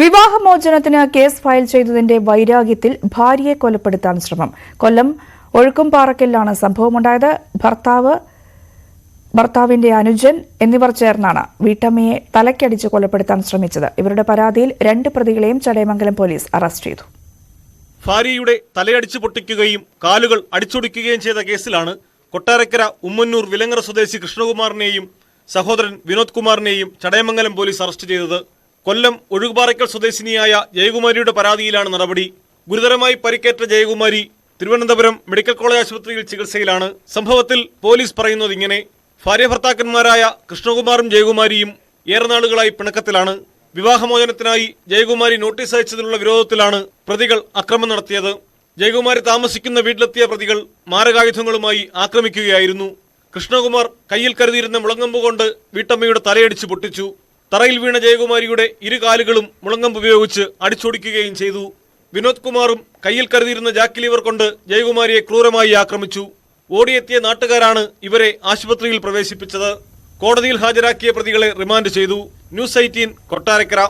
വിവാഹമോചനത്തിന് case file ചെയ്തതിന്റെ വൈരാഗ്യത്തിൽ ഭാര്യയെ കൊലപ്പെടുത്താൻ ശ്രമം. കൊല്ലം ഒഴുക്കുംപാറക്കലിലാണ് സംഭവമുണ്ടായത്. ഭർത്താവിന്റെ അനുജൻ എന്നിവർ ചേർന്നാണ് വീട്ടമ്മയെ തലയ്ക്കടിച്ച് കൊലപ്പെടുത്താൻ ശ്രമിച്ചത്. ഇവരുടെ പരാതിയിൽ 2 പ്രതികളെയും ചടയമംഗലം പോലീസ് അറസ്റ്റ് ചെയ്തു. ഭാര്യയുടെ തലയടിച്ചു പൊട്ടിക്കുകയും കാലുകൾ അടിച്ചൊടിക്കുകയും ചെയ്ത കേസിലാണ് കൊട്ടാരക്കര ഉമ്മന്നൂർ വിലങ്ങര സ്വദേശി കൃഷ്ണകുമാറിനെയും സഹോദരൻ വിനോദ് കുമാറിനെയും ചടയമംഗലം പോലീസ് അറസ്റ്റ് ചെയ്തത്. കൊല്ലം ഒഴുകുപാറയ്ക്കൽ സ്വദേശിനിയായ ജയകുമാരിയുടെ പരാതിയിലാണ് നടപടി. ഗുരുതരമായി പരിക്കേറ്റ ജയകുമാരി തിരുവനന്തപുരം മെഡിക്കൽ കോളേജ് ആശുപത്രിയിൽ ചികിത്സയിലാണ്. സംഭവത്തിൽ പോലീസ് പറയുന്നത് ഇങ്ങനെ: ഭാര്യ ഭർത്താക്കന്മാരായ കൃഷ്ണകുമാറും ജയകുമാരിയും ഏറെ നാളുകളായി പിണക്കത്തിലാണ്. വിവാഹമോചനത്തിനായി ജയകുമാരി നോട്ടീസ് അയച്ചതിനുള്ള വിരോധത്തിലാണ് പ്രതികൾ അക്രമം നടത്തിയത്. ജയകുമാരി താമസിക്കുന്ന വീട്ടിലെത്തിയ പ്രതികൾ മാരകായുധങ്ങളുമായി ആക്രമിക്കുകയായിരുന്നു. കൃഷ്ണകുമാർ കയ്യിൽ കരുതിയിരുന്ന മുളങ്കമ്പ് കൊണ്ട് വീട്ടമ്മയുടെ തലയടിച്ച് പൊട്ടിച്ചു. തറയിൽ വീണ ജയകുമാരിയുടെ 2 കാലുകളും മുളങ്കമ്പ് ഉപയോഗിച്ച് അടിച്ചൊടിക്കുകയും ചെയ്തു. വിനോദ് കുമാറും കയ്യിൽ കരുതിയിരുന്ന ജാക്കിലീവർ കൊണ്ട് ജയകുമാരിയെ ക്രൂരമായി ആക്രമിച്ചു. ഓടിയെത്തിയ നാട്ടുകാരാണ് ഇവരെ ആശുപത്രിയിൽ പ്രവേശിപ്പിച്ചത്. കോടതിയിൽ ഹാജരാക്കിയ പ്രതികളെ റിമാൻഡ് ചെയ്തു. ന്യൂസ് 18 കൊട്ടാരക്കര.